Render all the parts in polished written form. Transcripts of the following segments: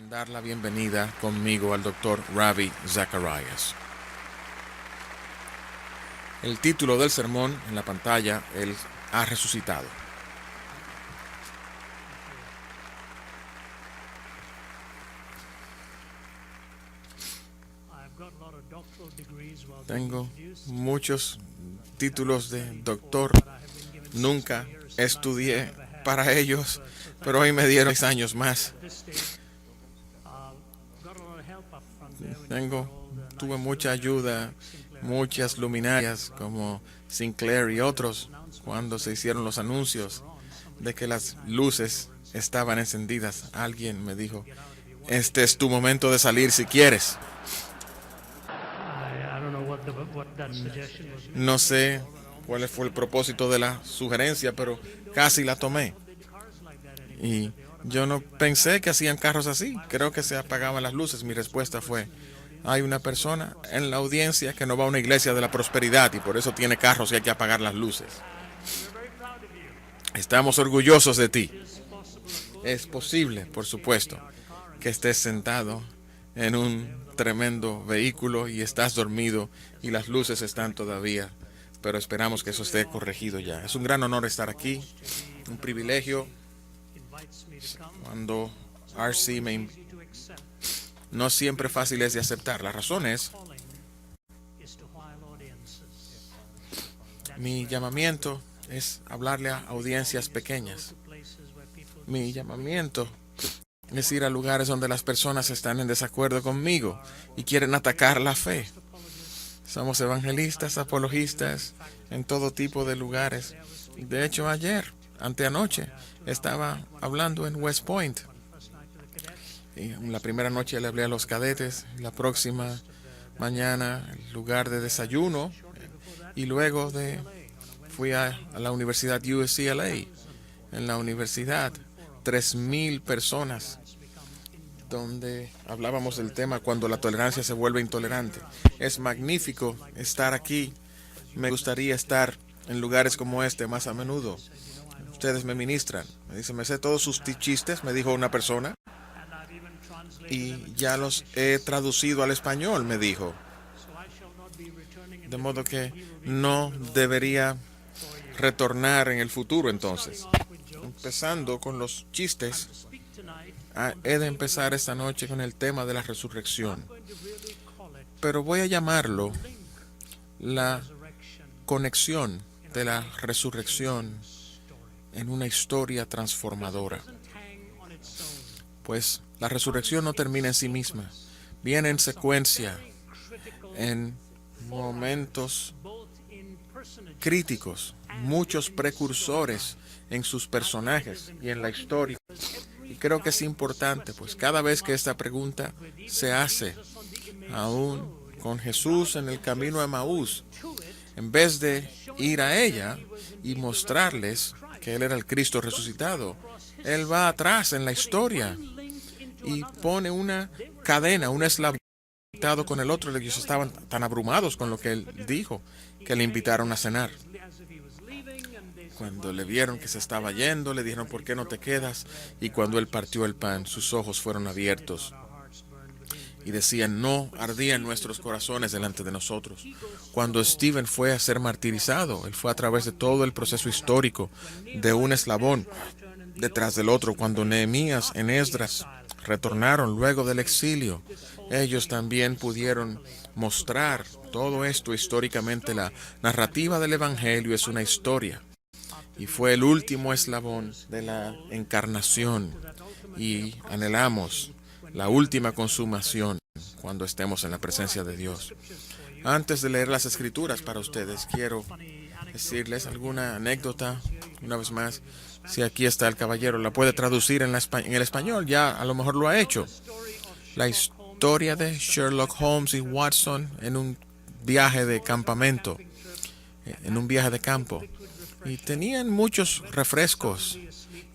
en dar la bienvenida conmigo al Dr. Ravi Zacharias. El título del sermón en la pantalla, Él ha resucitado. Tengo muchos títulos de doctor. Nunca estudié para ellos, pero hoy me dieron 6 años más. Tuve mucha ayuda, muchas luminarias como Sinclair y otros cuando se hicieron los anuncios de que las luces estaban encendidas. Alguien me dijo, este es tu momento de salir si quieres. No sé cuál fue el propósito de la sugerencia, pero casi la tomé. Y yo no pensé que hacían carros así. Creo que se apagaban las luces. Mi respuesta fue, hay una persona en la audiencia que no va a una iglesia de la prosperidad y por eso tiene carros y hay que apagar las luces. Estamos orgullosos de ti. Es posible, por supuesto, que estés sentado en un tremendo vehículo y estás dormido y las luces están todavía, pero esperamos que eso esté corregido ya. Es un gran honor estar aquí, un privilegio. Cuando RC no siempre fácil es de aceptar. La razón es mi llamamiento es hablarle a audiencias pequeñas. Mi llamamiento es ir a lugares donde las personas están en desacuerdo conmigo y quieren atacar la fe. Somos evangelistas, apologistas en todo tipo de lugares. De hecho, anteanoche, estaba hablando en West Point. Y la primera noche le hablé a los cadetes, la próxima mañana el lugar de desayuno y luego fui a la Universidad UCLA. En la universidad, 3,000 personas, donde hablábamos del tema cuando la tolerancia se vuelve intolerante. Es magnífico estar aquí. Me gustaría estar en lugares como este más a menudo. Ustedes me ministran. Me dicen, me sé todos sus chistes, me dijo una persona. Y ya los he traducido al español, me dijo. De modo que no debería retornar en el futuro entonces. Empezando con los chistes, he de empezar esta noche con el tema de la resurrección. Pero voy a llamarlo la conexión de la resurrección en una historia transformadora. Pues la resurrección no termina en sí misma. Viene en secuencia, en momentos críticos, muchos precursores en sus personajes y en la historia. Y creo que es importante, pues cada vez que esta pregunta se hace, aún con Jesús en el camino a Emaús, en vez de ir a ella y mostrarles que Él era el Cristo resucitado, Él va atrás en la historia y pone una cadena, un eslabón con el otro. Ellos estaban tan abrumados con lo que Él dijo que le invitaron a cenar. Cuando le vieron que se estaba yendo, le dijeron, ¿por qué no te quedas? Y cuando Él partió el pan, sus ojos fueron abiertos y decían, no ardían nuestros corazones delante de nosotros. Cuando Stephen fue a ser martirizado, él fue a través de todo el proceso histórico de un eslabón detrás del otro. Cuando Nehemías en Esdras retornaron luego del exilio, ellos también pudieron mostrar todo esto históricamente. La narrativa del Evangelio es una historia y fue el último eslabón de la encarnación y anhelamos la última consumación cuando estemos en la presencia de Dios. Antes de leer las escrituras para ustedes, quiero decirles alguna anécdota. Una vez más, si aquí está el caballero, la puede traducir en el español, ya a lo mejor lo ha hecho. La historia de Sherlock Holmes y Watson en un viaje de campamento, en un viaje de campo. Y tenían muchos refrescos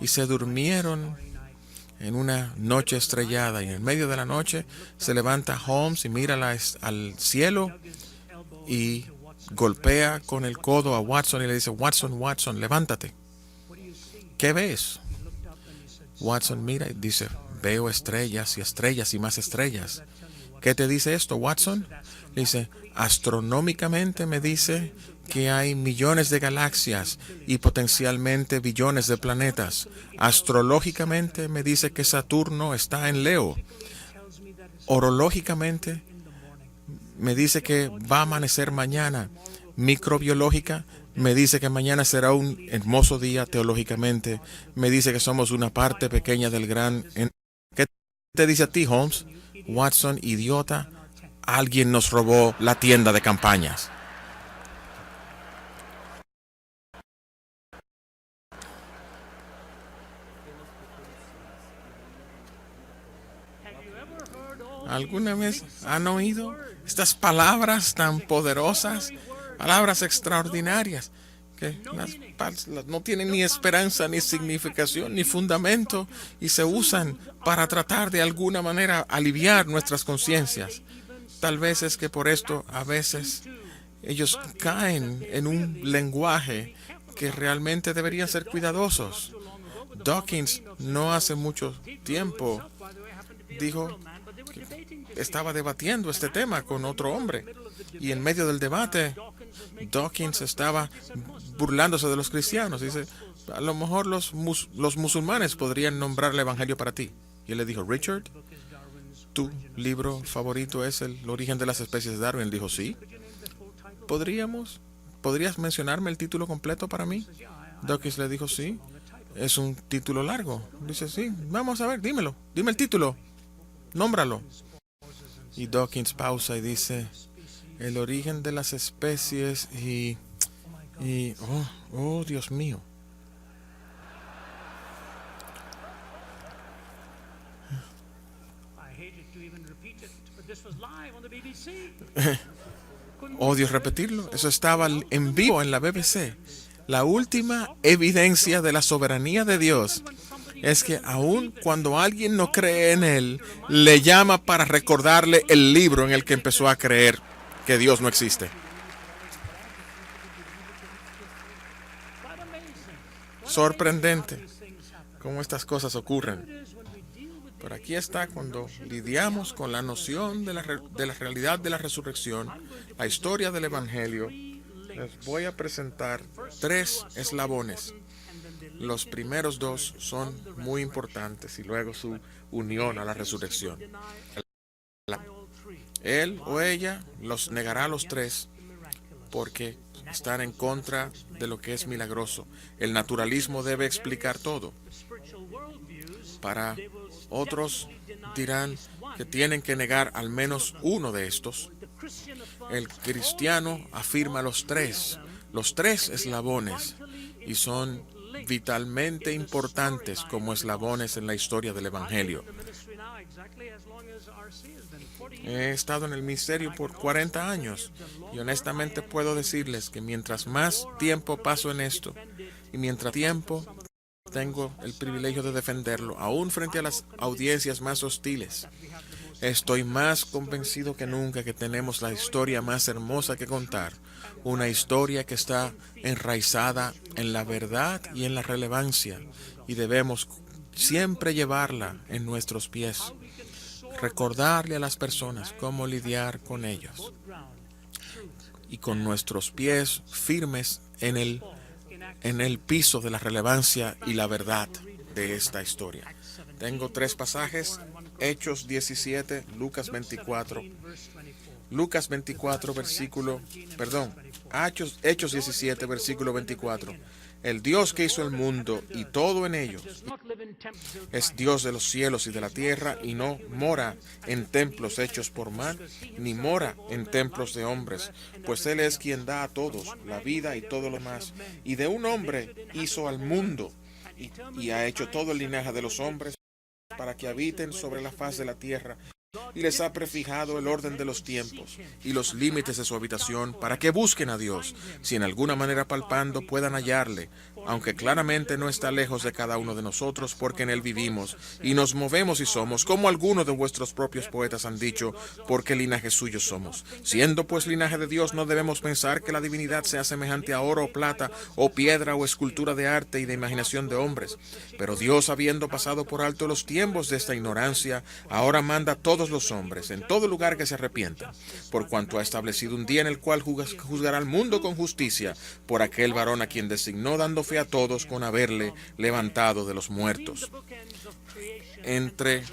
y se durmieron en una noche estrellada, y en el medio de la noche se levanta Holmes y mira al cielo y golpea con el codo a Watson y le dice, Watson, Watson, levántate. ¿Qué ves? Watson mira y dice, veo estrellas y estrellas y más estrellas. ¿Qué te dice esto, Watson? Dice, astronómicamente me dice que hay millones de galaxias y potencialmente billones de planetas. Astrológicamente me dice que Saturno está en Leo. Orológicamente me dice que va a amanecer mañana. Microbiológica me dice que mañana será un hermoso día. Teológicamente me dice que somos una parte pequeña del gran... ¿Qué te dice a ti, Holmes? Watson, idiota, alguien nos robó la tienda de campañas. ¿Alguna vez han oído estas palabras tan poderosas, palabras extraordinarias, que no tienen ni esperanza, ni significación, ni fundamento, y se usan para tratar de alguna manera aliviar nuestras conciencias? Tal vez es que por esto a veces ellos caen en un lenguaje que realmente deberían ser cuidadosos. Dawkins no hace mucho tiempo dijo que estaba debatiendo este tema con otro hombre, y en medio del debate Dawkins estaba burlándose de los cristianos. Dice, a lo mejor los musulmanes podrían nombrar el evangelio para ti. Y él le dijo, Richard, ¿tu libro favorito es El origen de las especies de Darwin? Él dijo, sí. ¿Podrías mencionarme el título completo para mí? Dawkins le dijo, sí. Es un título largo. Dice, sí, vamos a ver, dímelo. Dime el título. Nómbralo. Y Dawkins pausa y dice, El origen de las especies oh, Dios mío. Odio repetirlo. Eso estaba en vivo en la BBC. La última evidencia de la soberanía de Dios es que aun cuando alguien no cree en él, le llama para recordarle el libro en el que empezó a creer que Dios no existe. Sorprendente cómo estas cosas ocurren. Pero aquí está cuando lidiamos con la noción de la realidad de la resurrección, la historia del Evangelio. Les voy a presentar 3 eslabones. Los primeros 2 son muy importantes y luego su unión a la resurrección. Él o ella los negará a los 3 porque están en contra de lo que es milagroso. El naturalismo debe explicar todo. Para otros dirán que tienen que negar al menos uno de estos. El cristiano afirma los 3 eslabones, y son vitalmente importantes como eslabones en la historia del Evangelio. He estado en el ministerio por 40 años y honestamente puedo decirles que mientras más tiempo paso en esto y mientras tiempo tengo el privilegio de defenderlo, aún frente a las audiencias más hostiles, estoy más convencido que nunca que tenemos la historia más hermosa que contar, una historia que está enraizada en la verdad y en la relevancia, y debemos siempre llevarla en nuestros pies, recordarle a las personas cómo lidiar con ellos, y con nuestros pies firmes en el piso de la relevancia y la verdad de esta historia. Tengo 3 pasajes: Hechos 17, Lucas 24. Lucas 24, Hechos 17, versículo 24. El Dios que hizo el mundo y todo en ellos es Dios de los cielos y de la tierra, y no mora en templos hechos por man, ni mora en templos de hombres, pues Él es quien da a todos la vida y todo lo más. Y de un hombre hizo al mundo, y ha hecho todo el linaje de los hombres para que habiten sobre la faz de la tierra, y les ha prefijado el orden de los tiempos y los límites de su habitación, para que busquen a Dios, si en alguna manera palpando puedan hallarle, aunque claramente no está lejos de cada uno de nosotros, porque en él vivimos y nos movemos y somos, como algunos de vuestros propios poetas han dicho, porque linaje suyo somos. Siendo pues linaje de Dios, no debemos pensar que la divinidad sea semejante a oro o plata, o piedra o escultura de arte y de imaginación de hombres. Pero Dios, habiendo pasado por alto los tiempos de esta ignorancia, ahora manda a todos los hombres, en todo lugar, que se arrepientan, por cuanto ha establecido un día en el cual juzgará al mundo con justicia, por aquel varón a quien designó, dando fe a todos con haberle levantado de los muertos. Entre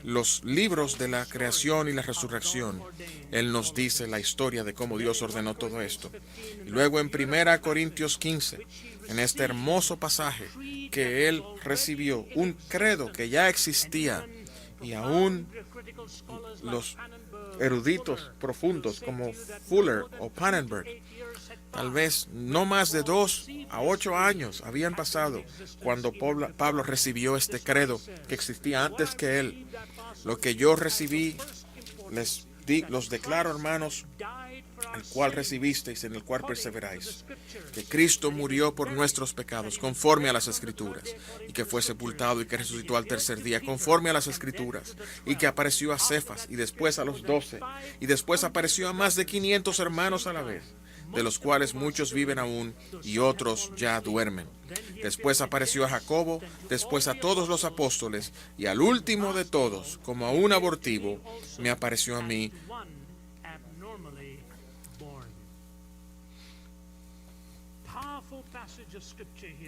los libros de la creación y la resurrección, Él nos dice la historia de cómo Dios ordenó todo esto. Y luego en 1 Corintios 15, en este hermoso pasaje, que Él recibió un credo que ya existía, y aún los eruditos profundos como Fuller o Pannenberg, tal vez no más de 2 a 8 años habían pasado cuando Pablo recibió este credo que existía antes que él. Lo que yo recibí, los declaro, hermanos, el cual recibisteis, en el cual perseveráis, que Cristo murió por nuestros pecados, conforme a las Escrituras, y que fue sepultado y que resucitó al tercer día, conforme a las Escrituras, y que apareció a Cefas, y después a los 12, y después apareció a más de 500 hermanos a la vez, de los cuales muchos viven aún y otros ya duermen. Después apareció a Jacobo, después a todos los apóstoles, y al último de todos, como a un abortivo, me apareció a mí.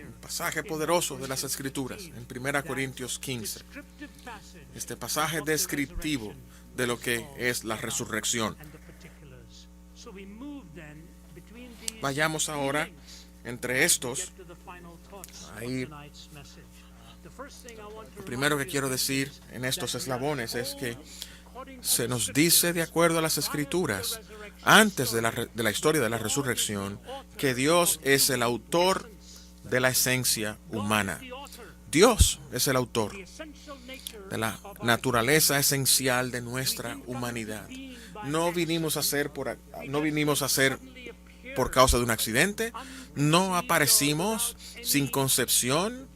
Un pasaje poderoso de las Escrituras en 1 Corintios 15. Este pasaje descriptivo de lo que es la resurrección. Vayamos ahora entre estos. Ahí, lo primero que quiero decir en estos eslabones es que se nos dice, de acuerdo a las Escrituras, antes de la historia de la resurrección, que Dios es el autor de la esencia humana. Dios es el autor de la naturaleza esencial de nuestra humanidad. No vinimos a ser por causa de un accidente. No aparecimos sin concepción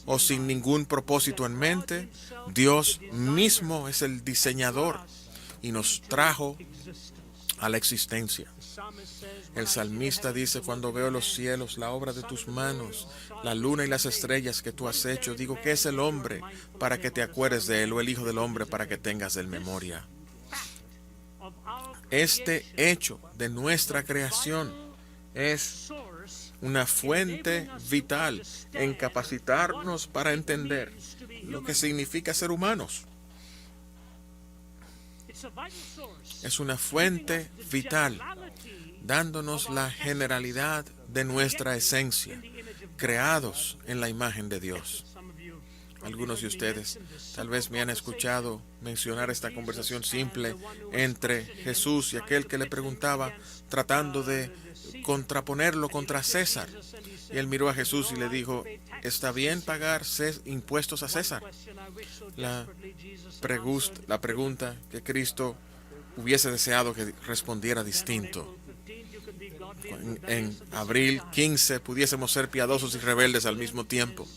o sin ningún propósito en mente. Dios mismo es el diseñador y nos trajo a la existencia. El salmista dice: cuando veo los cielos, la obra de tus manos, la luna y las estrellas que tú has hecho, digo, ¿qué es el hombre para que te acuerdes de él, o el hijo del hombre para que tengas de él memoria? Este hecho de nuestra creación es una fuente vital en capacitarnos para entender lo que significa ser humanos. Es una fuente vital, dándonos la generalidad de nuestra esencia, creados en la imagen de Dios. Algunos de ustedes tal vez me han escuchado mencionar esta conversación simple entre Jesús y aquel que le preguntaba, tratando de contraponerlo contra César. Y él miró a Jesús y le dijo: ¿está bien pagar impuestos a César? La pregunta que Cristo hubiese deseado que respondiera distinto. En abril 15 pudiésemos ser piadosos y rebeldes al mismo tiempo.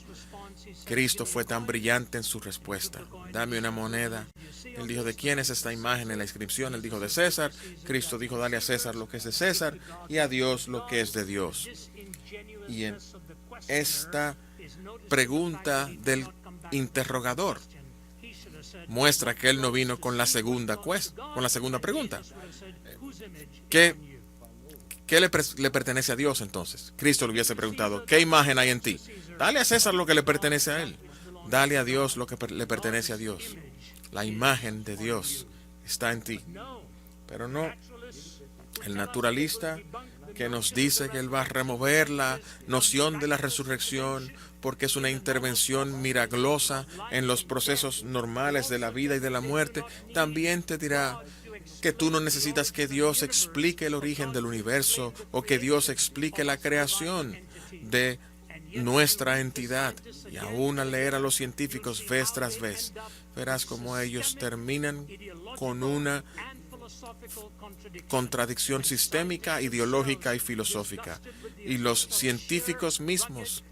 Cristo fue tan brillante en su respuesta: dame una moneda. Él dijo: ¿de quién es esta imagen en la inscripción? Él dijo: de César. Cristo dijo: dale a César lo que es de César y a Dios lo que es de Dios. Y en esta pregunta del interrogador muestra que él no vino con la segunda pregunta. ¿Qué le pertenece a Dios entonces? Cristo le hubiese preguntado: ¿qué imagen hay en ti? Dale a César lo que le pertenece a él. Dale a Dios lo que le pertenece a Dios. La imagen de Dios está en ti. Pero no, el naturalista que nos dice que él va a remover la noción de la resurrección porque es una intervención milagrosa en los procesos normales de la vida y de la muerte, también te dirá que tú no necesitas que Dios explique el origen del universo o que Dios explique la creación de nuestra entidad. Y aún al leer a los científicos vez tras vez, verás cómo ellos terminan con una contradicción sistémica, ideológica y filosófica. Y los científicos mismos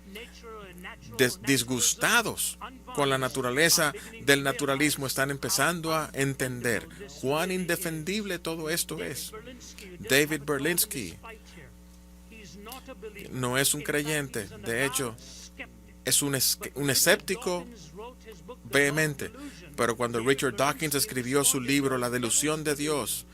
disgustados con la naturaleza del naturalismo están empezando a entender cuán indefendible todo esto es. David Berlinski no es un creyente, de hecho, es un escéptico vehemente. Pero cuando Richard Dawkins escribió su libro La delusión de Dios,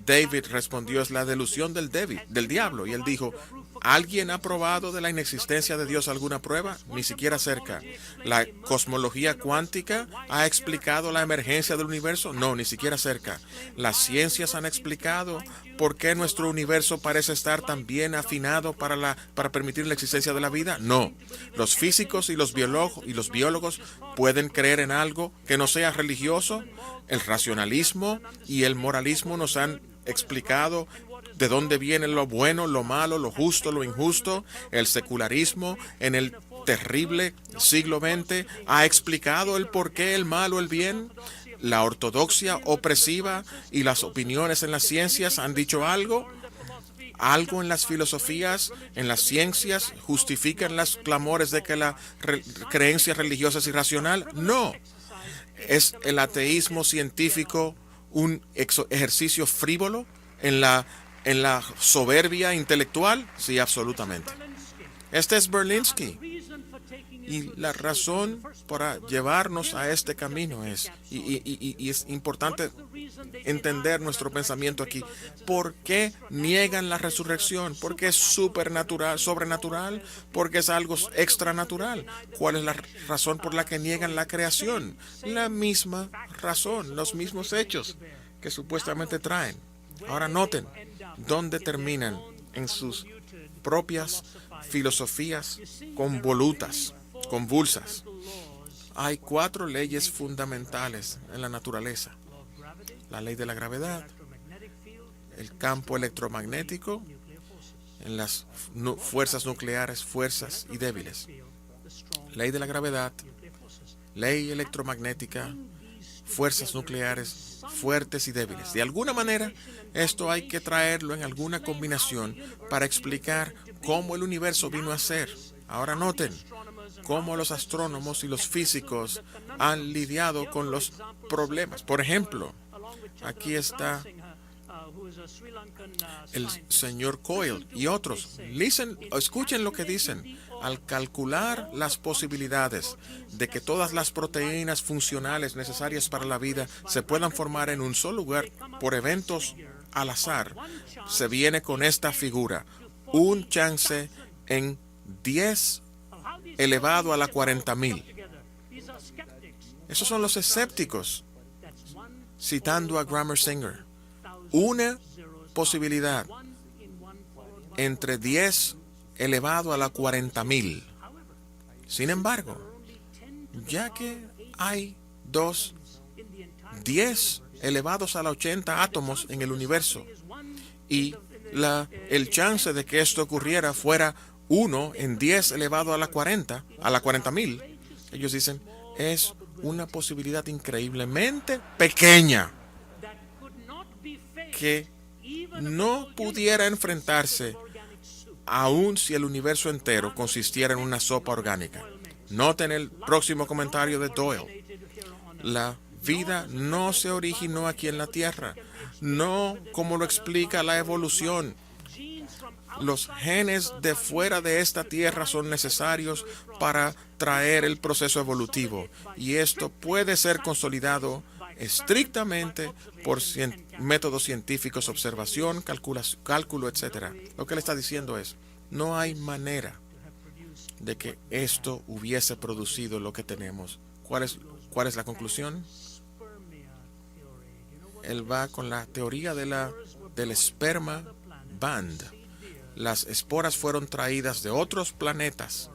David respondió: es la delusión del diablo. Y él dijo: ¿alguien ha probado de la inexistencia de Dios alguna prueba? Ni siquiera cerca. ¿La cosmología cuántica ha explicado la emergencia del universo? No, ni siquiera cerca. ¿Las ciencias han explicado por qué nuestro universo parece estar tan bien afinado para permitir la existencia de la vida? No. ¿Los físicos y los biólogos pueden creer en algo que no sea religioso? El racionalismo y el moralismo nos han explicado de dónde viene lo bueno, lo malo, lo justo, lo injusto. El secularismo en el terrible siglo XX ha explicado el por qué el mal o el bien. La ortodoxia opresiva y las opiniones en las ciencias han dicho algo. Algo en las filosofías, en las ciencias, justifican los clamores de que la creencia religiosa es irracional. No. ¿Es el ateísmo científico un ejercicio frívolo en la soberbia intelectual? Sí, absolutamente. Este es Berlinski. Y la razón para llevarnos a este camino es importante entender nuestro pensamiento aquí. ¿Por qué niegan la resurrección? ¿Porque es sobrenatural? ¿Porque es algo extranatural? ¿Cuál es la razón por la que niegan la creación? La misma razón, los mismos hechos que supuestamente traen. Ahora noten dónde terminan en sus propias filosofías convulsas. Hay 4 leyes fundamentales en la naturaleza: la ley de la gravedad, el campo electromagnético, en las fuerzas nucleares, fuerzas y débiles. Ley de la gravedad, ley electromagnética, fuerzas nucleares, fuertes y débiles. De alguna manera, esto hay que traerlo en alguna combinación para explicar cómo el universo vino a ser. Ahora noten cómo los astrónomos y los físicos han lidiado con los problemas. Por ejemplo, aquí está el señor Coyle y otros. Escuchen lo que dicen. Al calcular las posibilidades de que todas las proteínas funcionales necesarias para la vida se puedan formar en un solo lugar por eventos al azar, se viene con esta figura: un chance en 10 elevado a la 40,000. Esos son los escépticos, citando a Grammar Singer. Una posibilidad entre 10 elevado a la 40,000. Sin embargo, ya que hay 10 elevados a la 80 átomos en el universo, y el chance de que esto ocurriera fuera 1 en 10 elevado a la 40,000, ellos dicen, es una posibilidad increíblemente pequeña que no pudiera enfrentarse aun si el universo entero consistiera en una sopa orgánica. Noten el próximo comentario de Doyle. La vida no se originó aquí en la Tierra, no como lo explica la evolución. Los genes de fuera de esta Tierra son necesarios para traer el proceso evolutivo, y esto puede ser consolidado estrictamente por métodos científicos, observación, cálculo, etc. Lo que le está diciendo es, no hay manera de que esto hubiese producido lo que tenemos. ¿Cuál es la conclusión? Él va con la teoría del esperma band. Las esporas fueron traídas de otros planetas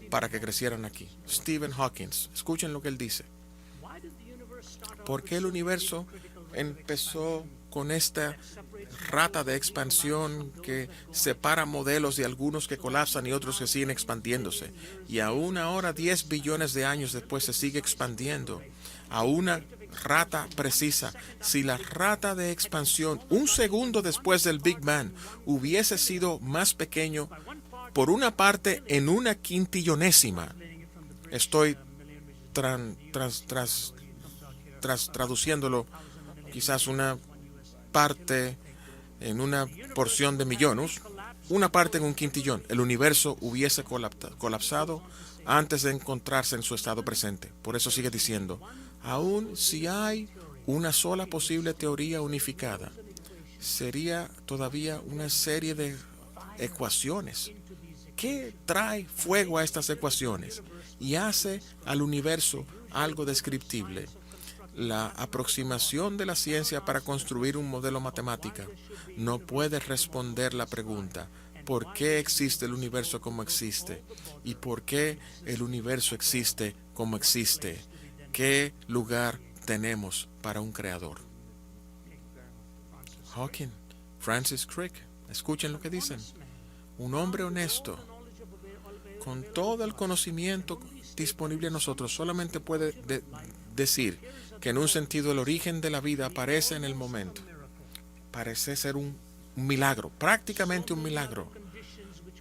para que crecieran aquí. Stephen Hawking, escuchen lo que él dice. ¿Por qué el universo empezó con esta rata de expansión que separa modelos de algunos que colapsan y otros que siguen expandiéndose? Y aún ahora, 10 billones de años después, se sigue expandiendo a una rata precisa. Si la rata de expansión, un segundo después del Big Bang, hubiese sido más pequeño por una parte, en una quintillonésima, estoy traduciéndolo, quizás una parte en una porción de millones, una parte en un quintillón, el universo hubiese colapsado antes de encontrarse en su estado presente. Por eso sigue diciendo, aun si hay una sola posible teoría unificada, sería todavía una serie de ecuaciones. ¿Qué trae fuego a estas ecuaciones y hace al universo algo descriptible? La aproximación de la ciencia para construir un modelo matemático no puede responder la pregunta ¿por qué existe el universo como existe? ¿Y por qué el universo existe como existe? ¿Qué lugar tenemos para un creador? Hawking, Francis Crick, escuchen lo que dicen. Un hombre honesto, con todo el conocimiento disponible a nosotros, solamente puede decir que en un sentido el origen de la vida aparece en el momento. Parece ser un milagro, prácticamente un milagro.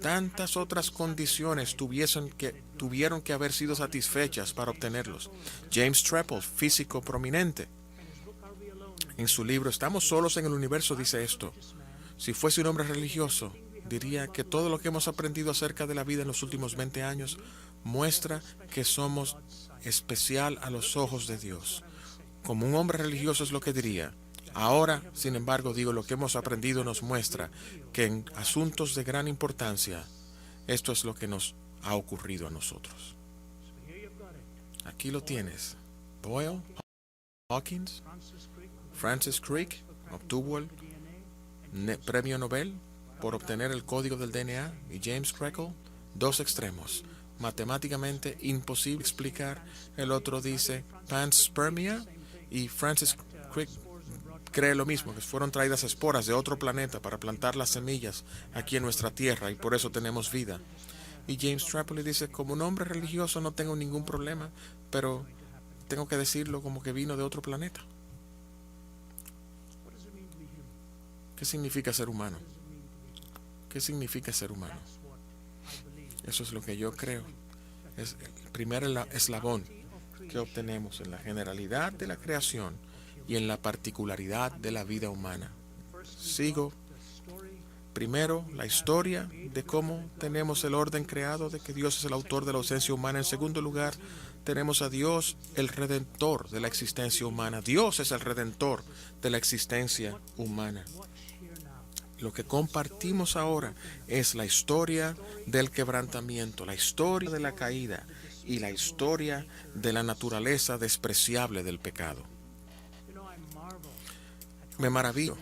Tantas otras condiciones tuvieron que haber sido satisfechas para obtenerlos. James Treple, físico prominente, en su libro ¿Estamos solos en el universo? Dice esto: si fuese un hombre religioso, diría que todo lo que hemos aprendido acerca de la vida en los últimos 20 años muestra que somos especial a los ojos de Dios. Como un hombre religioso es lo que diría. Ahora, sin embargo, digo, lo que hemos aprendido nos muestra que en asuntos de gran importancia, esto es lo que nos ha ocurrido a nosotros. Aquí lo tienes. Boyle, Hawkins, Francis Crick obtuvo el premio Nobel por obtener el código del DNA, y James Crackle, dos extremos. Matemáticamente imposible explicar. El otro dice panspermia, y Francis Crick cree lo mismo, que fueron traídas esporas de otro planeta para plantar las semillas aquí en nuestra tierra y por eso tenemos vida. Y James Tripoli dice, como un hombre religioso no tengo ningún problema, pero tengo que decirlo como que vino de otro planeta. ¿Qué significa ser humano? ¿Qué significa ser humano? Eso es lo que yo creo. Es el primer eslabón que obtenemos en la generalidad de la creación y en la particularidad de la vida humana. Sigo. Primero, la historia de cómo tenemos el orden creado, de que Dios es el autor de la ausencia humana. En segundo lugar, tenemos a Dios, el redentor de la existencia humana. Dios es el redentor de la existencia humana. Lo que compartimos ahora es la historia del quebrantamiento, la historia de la caída y la historia de la naturaleza despreciable del pecado. Me maravillo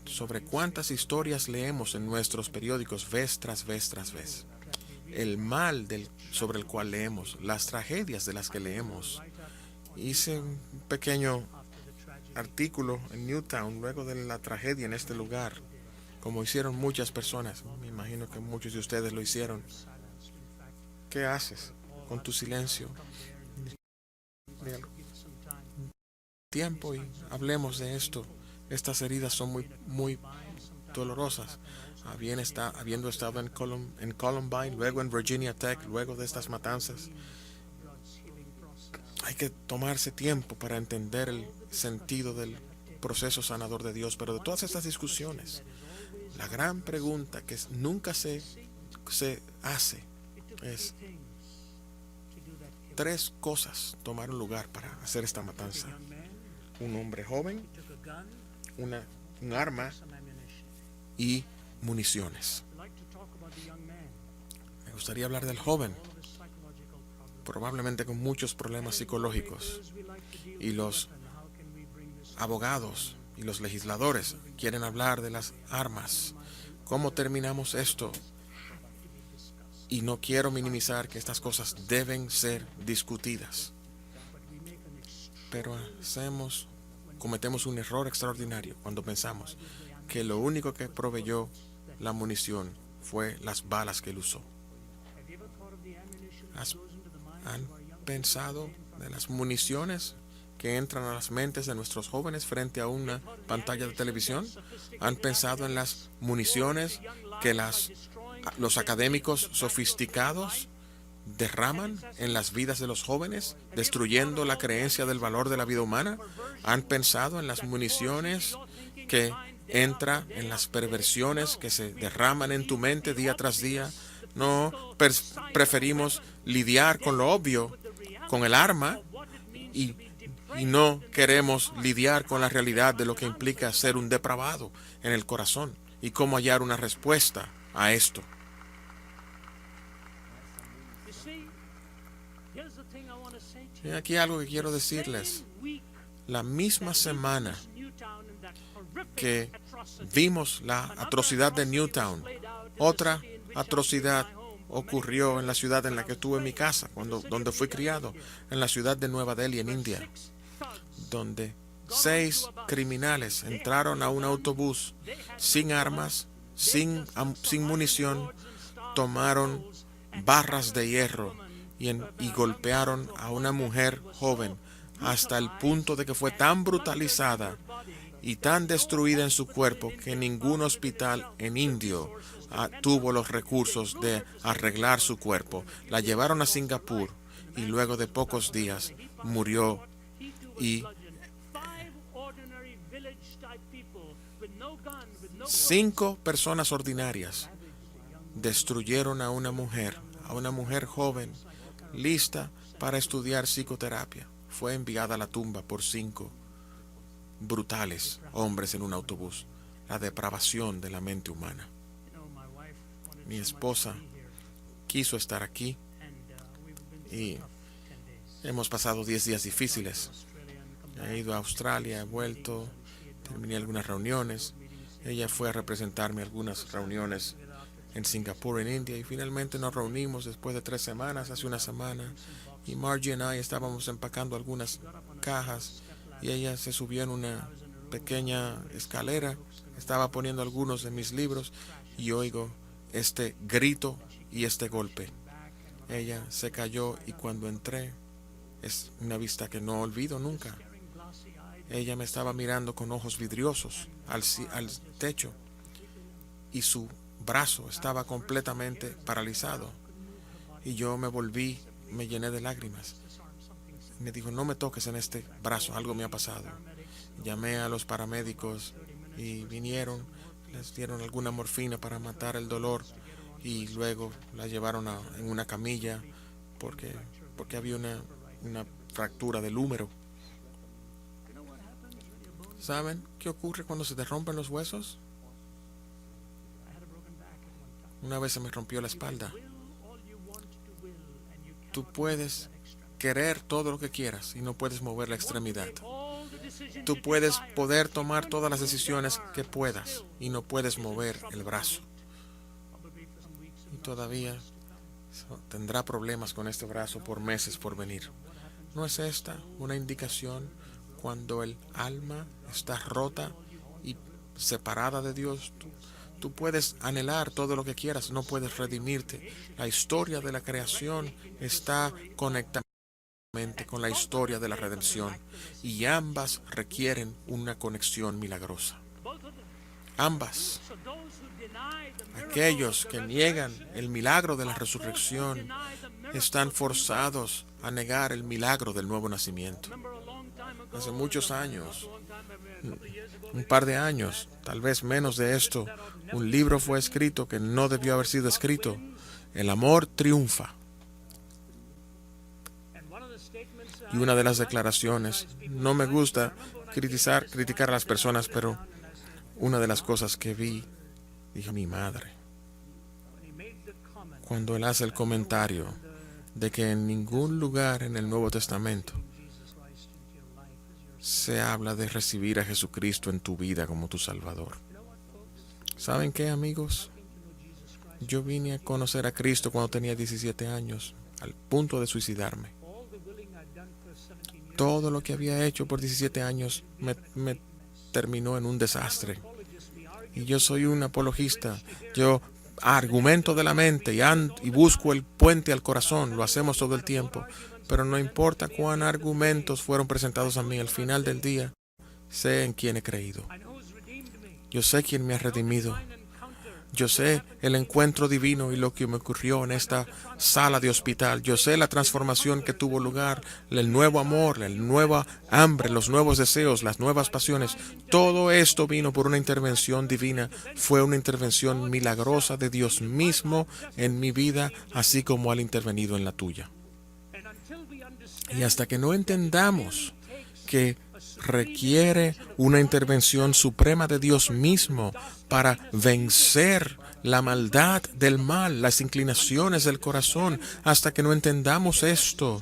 sobre cuántas historias leemos en nuestros periódicos vez tras vez tras vez. El mal sobre el cual leemos, las tragedias de las que leemos. Hice un pequeño artículo en Newtown luego de la tragedia en este lugar, como hicieron muchas personas. Me imagino que muchos de ustedes lo hicieron. ¿Qué haces con tu silencio? Tiempo y hablemos de esto. Estas heridas son muy dolorosas. Habiendo estado en Columbine, luego en Virginia Tech, luego de estas matanzas, hay que tomarse tiempo para entender el sentido del proceso sanador de Dios. Pero de todas estas discusiones, la gran pregunta que nunca se hace es: tres cosas tomaron lugar para hacer esta matanza. Un hombre joven, un arma y municiones. Me gustaría hablar del joven, probablemente con muchos problemas psicológicos, y los abogados y los legisladores quieren hablar de las armas. ¿Cómo terminamos esto? Y no quiero minimizar que estas cosas deben ser discutidas, pero cometemos un error extraordinario cuando pensamos que lo único que proveyó la munición fue las balas que él usó. ¿Han pensado de las municiones que entran a las mentes de nuestros jóvenes frente a una pantalla de televisión? ¿Han pensado en las municiones que las los académicos sofisticados derraman en las vidas de los jóvenes, destruyendo la creencia del valor de la vida humana? ¿Han pensado en las municiones que entra en las perversiones que se derraman en tu mente día tras día? No preferimos lidiar con lo obvio, con el arma, y, y no queremos lidiar con la realidad de lo que implica ser un depravado en el corazón y cómo hallar una respuesta a esto. Y aquí algo que quiero decirles. La misma semana que vimos la atrocidad de Newtown, otra atrocidad ocurrió en la ciudad en la que tuve mi casa, donde fui criado, en la ciudad de Nueva Delhi, en India, donde 6 criminales entraron a un autobús sin armas, sin munición, tomaron barras de hierro y golpearon a una mujer joven hasta el punto de que fue tan brutalizada y tan destruida en su cuerpo que ningún hospital en India tuvo los recursos de arreglar su cuerpo. La llevaron a Singapur y luego de pocos días murió. Y 5 personas ordinarias destruyeron a una mujer joven, lista para estudiar psicoterapia. Fue enviada a la tumba por 5 brutales hombres en un autobús. La depravación de la mente humana. Mi esposa quiso estar aquí y hemos pasado 10 días difíciles. He ido a Australia, he vuelto, terminé algunas reuniones. Ella fue a representarme algunas reuniones en Singapur, en India, y finalmente nos reunimos después de 3 semanas, hace una semana, y Margie y I estábamos empacando algunas cajas y ella se subió en una pequeña escalera, estaba poniendo algunos de mis libros y oigo este grito y este golpe. Ella se cayó y cuando entré, es una vista que no olvido nunca. Ella me estaba mirando con ojos vidriosos al techo y su brazo estaba completamente paralizado. Y yo me volví, me llené de lágrimas. Me dijo, no me toques en este brazo, algo me ha pasado. Llamé a los paramédicos y vinieron, les dieron alguna morfina para matar el dolor y luego la llevaron en una camilla porque había una fractura del húmero. ¿Saben qué ocurre cuando se te rompen los huesos? Una vez se me rompió la espalda. Tú puedes querer todo lo que quieras y no puedes mover la extremidad. Tú puedes poder tomar todas las decisiones que puedas y no puedes mover el brazo. Y todavía tendrá problemas con este brazo por meses por venir. ¿No es esta una indicación cuando el alma está rota y separada de Dios? Tú puedes anhelar todo lo que quieras, no puedes redimirte. La historia de la creación está conectada con la historia de la redención y ambas requieren una conexión milagrosa. Ambas. Aquellos que niegan el milagro de la resurrección están forzados a negar el milagro del nuevo nacimiento. Hace muchos años, un par de años, tal vez menos de esto, un libro fue escrito que no debió haber sido escrito. El amor triunfa. Y una de las declaraciones, no me gusta criticar a las personas, pero una de las cosas que vi, dijo mi madre, cuando él hace el comentario de que en ningún lugar en el Nuevo Testamento se habla de recibir a Jesucristo en tu vida como tu Salvador. ¿Saben qué, amigos? Yo vine a conocer a Cristo cuando tenía 17 años, al punto de suicidarme. Todo lo que había hecho por 17 años me terminó en un desastre. Y yo soy un apologista. Yo argumento de la mente y busco el puente al corazón. Lo hacemos todo el tiempo. Pero no importa cuán argumentos fueron presentados a mí, al final del día, sé en quién he creído. Yo sé quién me ha redimido. Yo sé el encuentro divino y lo que me ocurrió en esta sala de hospital. Yo sé la transformación que tuvo lugar, el nuevo amor, la nueva hambre, los nuevos deseos, las nuevas pasiones. Todo esto vino por una intervención divina. Fue una intervención milagrosa de Dios mismo en mi vida, así como Él ha intervenido en la tuya. Y hasta que no entendamos que requiere una intervención suprema de Dios mismo para vencer la maldad del mal, las inclinaciones del corazón, hasta que no entendamos esto,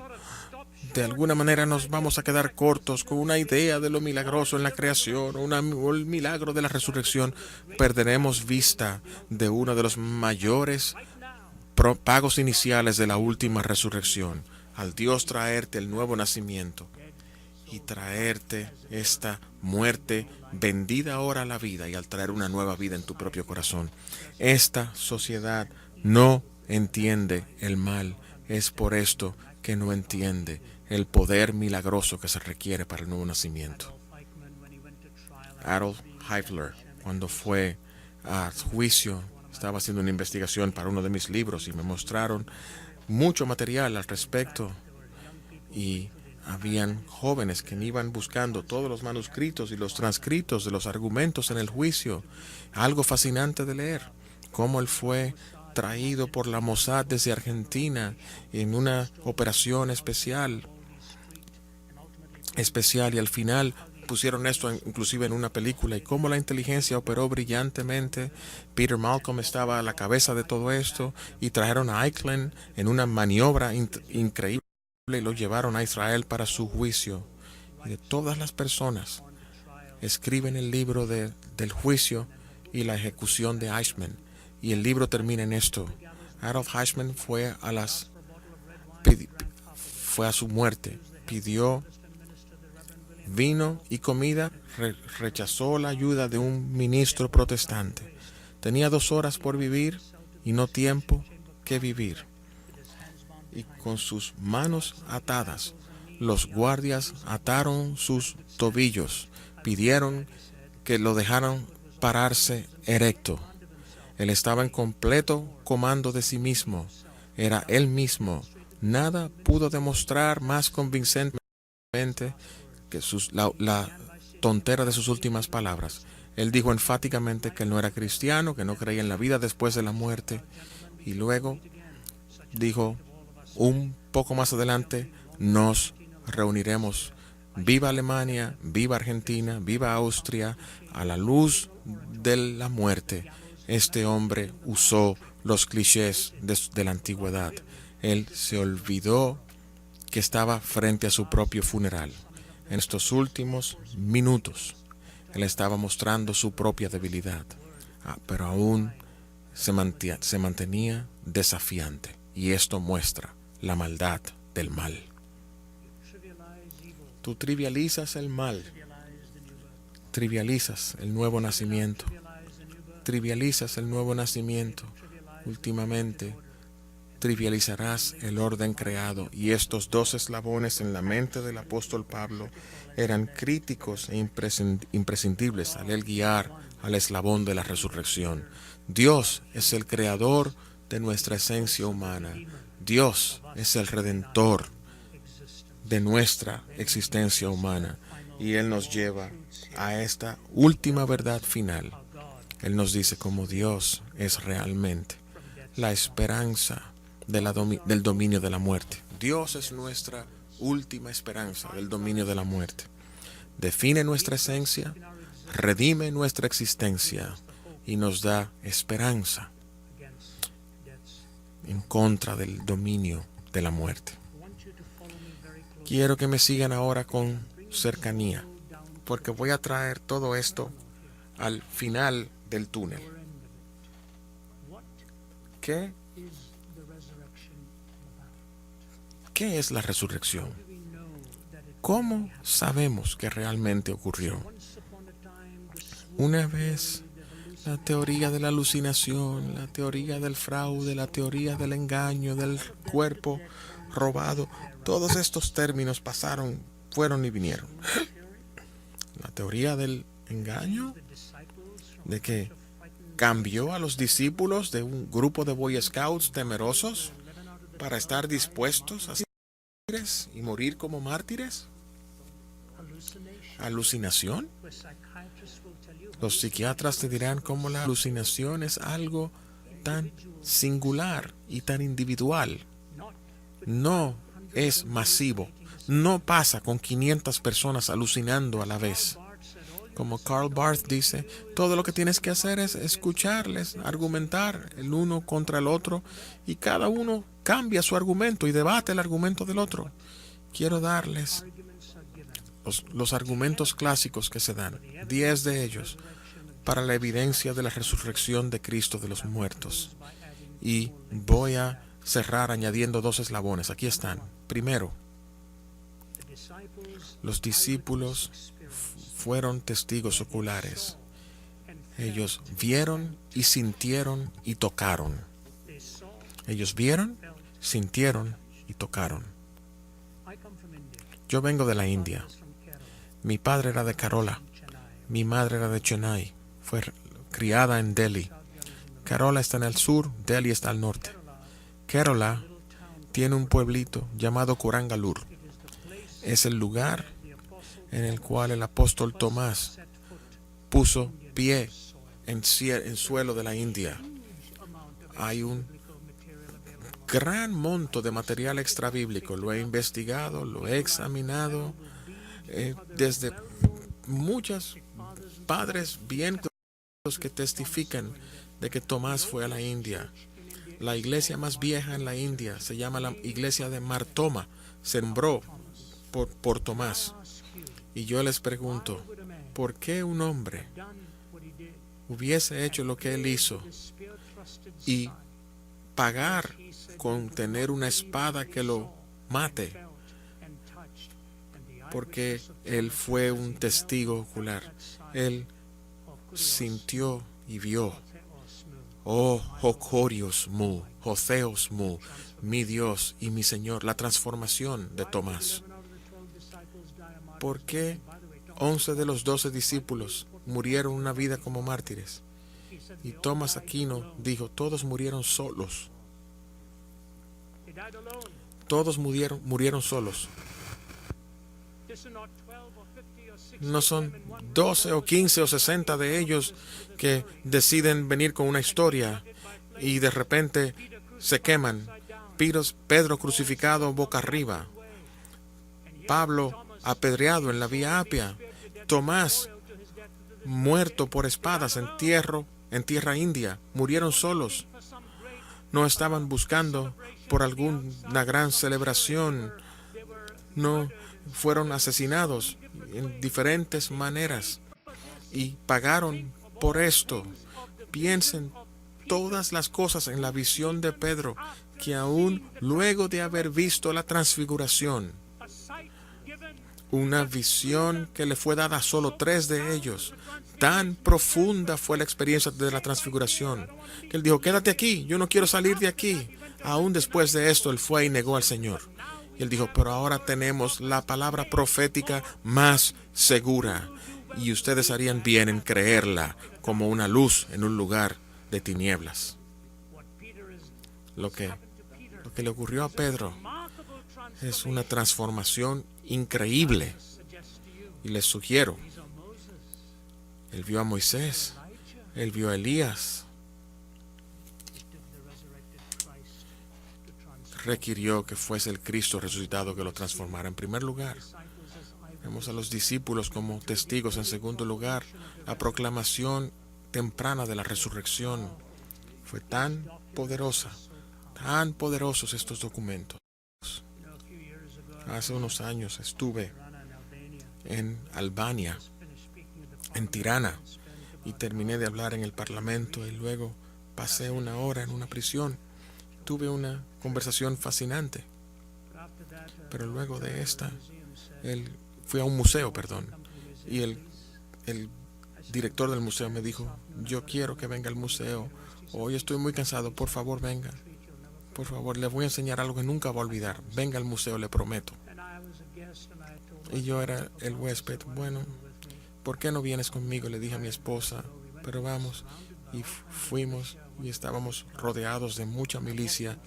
de alguna manera nos vamos a quedar cortos con una idea de lo milagroso en la creación o el milagro de la resurrección. Perderemos vista de uno de los mayores pagos iniciales de la última resurrección, al Dios traerte el nuevo nacimiento y traerte esta muerte vendida ahora a la vida y al traer una nueva vida en tu propio corazón. Esta sociedad no entiende el mal. Es por esto que no entiende el poder milagroso que se requiere para el nuevo nacimiento. Adolf Hitler, cuando fue a juicio, estaba haciendo una investigación para uno de mis libros y me mostraron mucho material al respecto, y habían jóvenes que iban buscando todos los manuscritos y los transcritos de los argumentos en el juicio. Algo fascinante de leer, cómo él fue traído por la Mossad desde Argentina en una operación especial y al final pusieron esto inclusive en una película, y cómo la inteligencia operó brillantemente. Peter Malcolm estaba a la cabeza de todo esto y trajeron a Eichmann en una maniobra increíble y lo llevaron a Israel para su juicio. Y de todas las personas escriben el libro del juicio y la ejecución de Eichmann, y el libro termina en esto: Adolf Eichmann fue a su muerte, pidió vino y comida, rechazó la ayuda de un ministro protestante. Tenía 2 horas por vivir y no tiempo que vivir. Y con sus manos atadas, los guardias ataron sus tobillos, pidieron que lo dejaran pararse erecto. Él estaba en completo comando de sí mismo. Era él mismo. Nada pudo demostrar más convincentemente que la tontera de sus últimas palabras. Él dijo enfáticamente que él no era cristiano, que no creía en la vida después de la muerte, y luego dijo, un poco más adelante nos reuniremos. Viva Alemania, viva Argentina, viva Austria, a la luz de la muerte. Este hombre usó los clichés de la antigüedad. Él se olvidó que estaba frente a su propio funeral. En estos últimos minutos, él estaba mostrando su propia debilidad, pero aún se mantenía desafiante. Y esto muestra la maldad del mal. Tú trivializas el mal, trivializas el nuevo nacimiento, trivializas el nuevo nacimiento. Últimamente trivializarás el orden creado, y estos 2 eslabones en la mente del apóstol Pablo eran críticos e imprescindibles al él guiar al eslabón de la resurrección. Dios es el creador de nuestra esencia humana. Dios es el redentor de nuestra existencia humana, y Él nos lleva a esta última verdad final. Él nos dice cómo Dios es realmente la esperanza del dominio de la muerte. Dios es nuestra última esperanza del dominio de la muerte. Define nuestra esencia, redime nuestra existencia y nos da esperanza en contra del dominio de la muerte. Quiero que me sigan ahora con cercanía, porque voy a traer todo esto al final del túnel. ¿Qué es la resurrección? ¿Cómo sabemos que realmente ocurrió? Una vez, la teoría de la alucinación, la teoría del fraude, la teoría del engaño, del cuerpo robado, todos estos términos pasaron, fueron y vinieron. La teoría del engaño, de que cambió a los discípulos de un grupo de Boy Scouts temerosos para estar dispuestos a ser mártires y morir como mártires? ¿Alucinación? Los psiquiatras te dirán cómo la alucinación es algo tan singular y tan individual. No es masivo. No pasa con 500 personas alucinando a la vez. Como Karl Barth dice, todo lo que tienes que hacer es escucharles, argumentar el uno contra el otro, y cada uno cambia su argumento y debate el argumento del otro. Quiero darles los argumentos clásicos que se dan, 10 de ellos, para la evidencia de la resurrección de Cristo de los muertos. Y voy a cerrar añadiendo 2 eslabones. Aquí están. Primero, los discípulos fueron testigos oculares. Ellos vieron y sintieron y tocaron. Ellos vieron, sintieron y tocaron. Yo vengo de la India. Mi padre era de Kerala. Mi madre era de Chennai. Fue criada en Delhi. Kerala está en el sur, Delhi está al norte. Kerala tiene un pueblito llamado Kurangalur. Es el lugar en el cual el apóstol Tomás puso pie en suelo de la India. Hay un gran monto de material extrabíblico. Lo he investigado, lo he examinado desde muchos padres bien que testifican de que Tomás fue a la India. La iglesia más vieja en la India se llama la iglesia de Martoma. Sembró por Tomás. Y yo les pregunto, ¿por qué un hombre hubiese hecho lo que él hizo y pagar con tener una espada que lo mate? Porque él fue un testigo ocular. Él sintió y vio. Oh, Jocorios mu, Joseos mu, mi Dios y mi Señor, la transformación de Tomás. ¿Por qué 11 de los 12 discípulos murieron una vida como mártires? Y Tomás Aquino dijo, todos murieron solos. Todos murieron solos. No son 12 o 15 o 60 de ellos que deciden venir con una historia y de repente se queman. Pedro crucificado boca arriba. Pablo apedreado en la Vía Apia. Tomás muerto por espadas en tierra india. Murieron solos. No estaban buscando por alguna gran celebración. No, fueron asesinados en diferentes maneras y pagaron por esto. Piensen todas las cosas en la visión de Pedro, que aún luego de haber visto la transfiguración, una visión que le fue dada a solo 3 de ellos, tan profunda fue la experiencia de la transfiguración, que él dijo, quédate aquí, yo no quiero salir de aquí. Aún después de esto, él fue y negó al Señor. Y él dijo, pero ahora tenemos la palabra profética más segura, y ustedes harían bien en creerla como una luz en un lugar de tinieblas. Lo que le ocurrió a Pedro es una transformación increíble. Y les sugiero, él vio a Moisés, él vio a Elías, requirió que fuese el Cristo resucitado que lo transformara. En primer lugar, vemos a los discípulos como testigos. En segundo lugar, la proclamación temprana de la resurrección fue tan poderosa, tan poderosos estos documentos. Hace unos años estuve en Albania, en Tirana, y terminé de hablar en el Parlamento y luego pasé una hora en una prisión. Tuve una conversación fascinante, pero luego de esta, fui a un museo, y el director del museo me dijo, yo quiero que venga al museo, hoy estoy muy cansado, por favor venga, por favor, le voy a enseñar algo que nunca va a olvidar, venga al museo, le prometo. Y yo era el huésped. Bueno, ¿por qué no vienes conmigo? Le dije a mi esposa, pero vamos. y fuimos y estábamos rodeados de mucha milicia.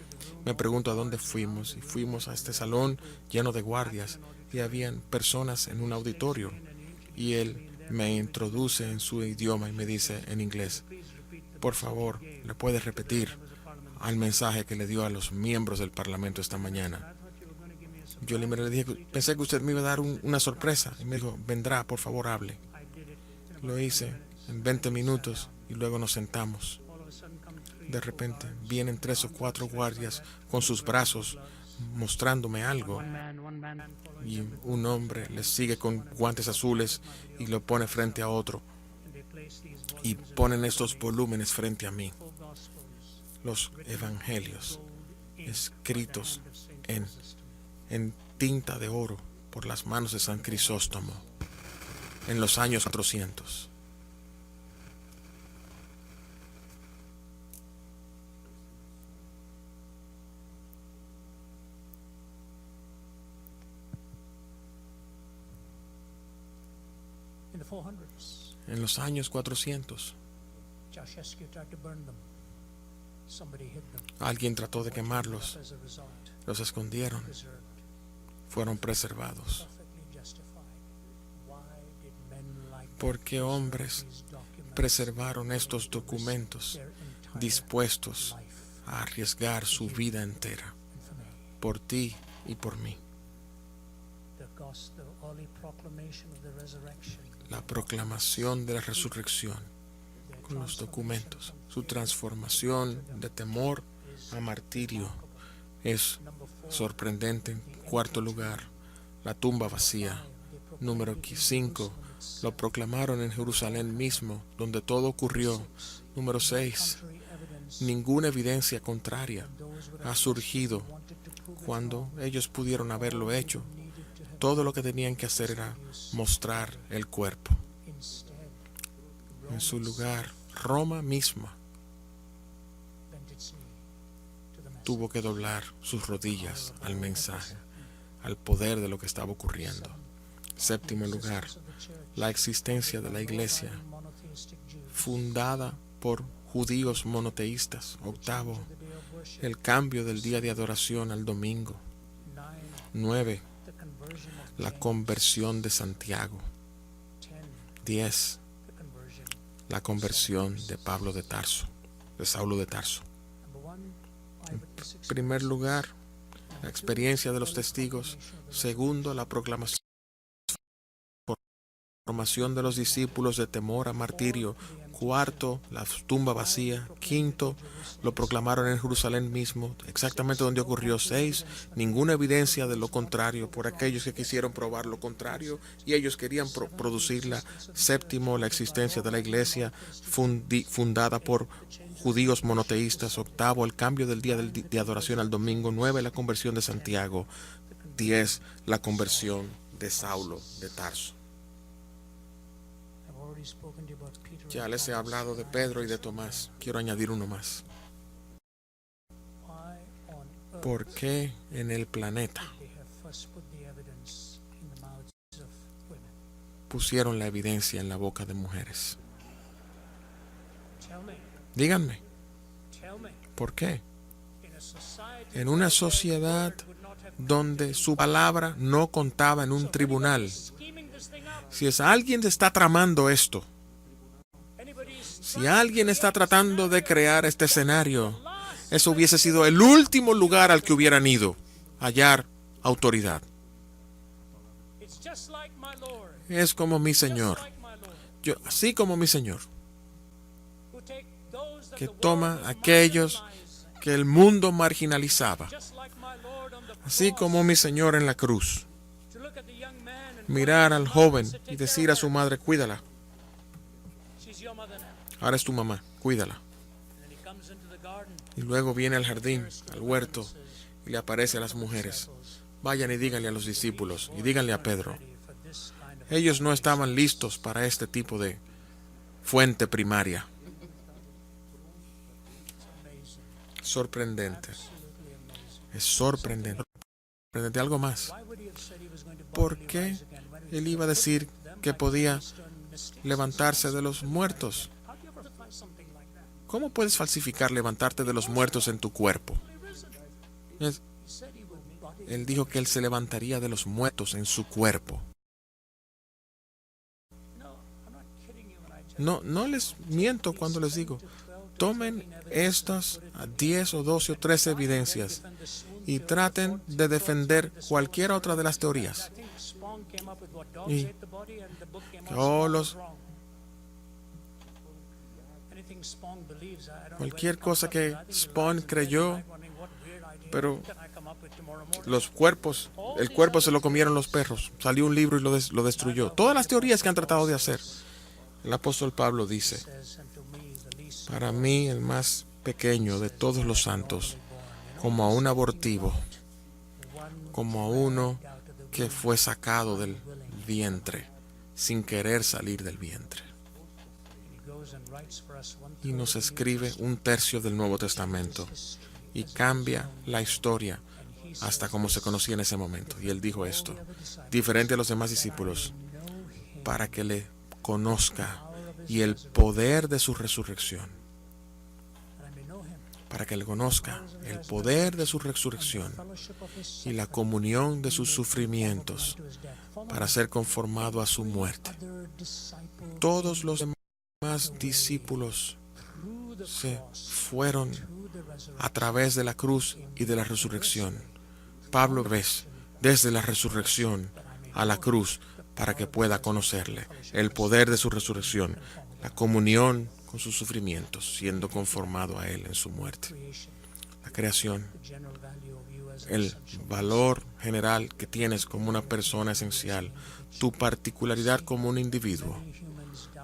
Me pregunto a dónde fuimos, y fuimos a este salón lleno de guardias y habían personas en un auditorio, y él me introduce en su idioma y me dice en inglés: por favor, ¿le puede repetir al mensaje que le dio a los miembros del Parlamento esta mañana? Yo le dije: pensé que usted me iba a dar una sorpresa. Y me dijo: vendrá, por favor, hable. Lo hice en 20 minutos y luego nos sentamos. De repente vienen 3 o 4 guardias con sus brazos mostrándome algo, y un hombre les sigue con guantes azules y lo pone frente a otro, y ponen estos volúmenes frente a mí, los evangelios escritos en tinta de oro por las manos de San Crisóstomo en los años 400. En los años 400, alguien trató de quemarlos, los escondieron, fueron preservados. ¿Por qué hombres preservaron estos documentos dispuestos a arriesgar su vida entera por ti y por mí? La proclamación de la resurrección con los documentos, su transformación de temor a martirio es sorprendente. En cuarto lugar, la tumba vacía. Número 5, lo proclamaron en Jerusalén mismo, donde todo ocurrió. Número 6, ninguna evidencia contraria ha surgido cuando ellos pudieron haberlo hecho. Todo lo que tenían que hacer era mostrar el cuerpo. En su lugar, Roma misma tuvo que doblar sus rodillas al mensaje, al poder de lo que estaba ocurriendo. Séptimo lugar, la existencia de la iglesia fundada por judíos monoteístas. Octavo, el cambio del día de adoración al domingo. 9, la conversión de Santiago. 10, la conversión de Pablo de Tarso, de Saulo de Tarso. En primer lugar, la experiencia de los testigos. Segundo, la proclamación de los discípulos de temor a martirio. Cuarto, la tumba vacía. Quinto, lo proclamaron en Jerusalén mismo, exactamente donde ocurrió. 6, ninguna evidencia de lo contrario por aquellos que quisieron probar lo contrario y ellos querían producirla. 7, la existencia de la iglesia fundada por judíos monoteístas. 8, el cambio del día de adoración al domingo. 9, la conversión de Santiago. 10, la conversión de Saulo de Tarso. Ya les he hablado de Pedro y de Tomás. Quiero añadir uno más. ¿Por qué en el planeta pusieron la evidencia en la boca de mujeres? Díganme, ¿por qué? En una sociedad donde su palabra no contaba en un tribunal. Si alguien está tramando esto, si alguien está tratando de crear este escenario, eso hubiese sido el último lugar al que hubieran ido a hallar autoridad. Es como mi Señor, así como mi Señor, que toma a aquellos que el mundo marginalizaba, así como mi Señor en la cruz. Mirar al joven y decir a su madre: cuídala. Ahora es tu mamá, cuídala. Y luego viene al jardín, al huerto, y le aparece a las mujeres: vayan y díganle a los discípulos, y díganle a Pedro. Ellos no estaban listos para este tipo de fuente primaria. Sorprendente. Es sorprendente. Algo más. ¿Por qué él iba a decir que podía levantarse de los muertos? ¿Cómo puedes falsificar levantarte de los muertos en tu cuerpo? Es- Él dijo que Él se levantaría de los muertos en su cuerpo. No les miento cuando les digo, tomen estas 10 o 12 o 13 evidencias y traten de defender cualquier otra de las teorías. Y cualquier cosa que Spawn creyó, pero el cuerpo se lo comieron los perros. Salió un libro y lo destruyó. Todas las teorías que han tratado de hacer. El apóstol Pablo dice, para mí el más pequeño de todos los santos, como a un abortivo, como a uno que fue sacado del vientre, sin querer salir del vientre. Y nos escribe un tercio del Nuevo Testamento y cambia la historia hasta como se conocía en ese momento. Y él dijo esto, diferente a los demás discípulos, para que le conozca y el poder de su resurrección. Para que le conozca el poder de su resurrección y la comunión de sus sufrimientos, para ser conformado a su muerte. Todos los demás discípulos se fueron a través de la cruz y de la resurrección. Pablo ves desde la resurrección a la cruz para que pueda conocerle, el poder de su resurrección, la comunión con sus sufrimientos, siendo conformado a él en su muerte. La creación, el valor general que tienes como una persona esencial, tu particularidad como un individuo.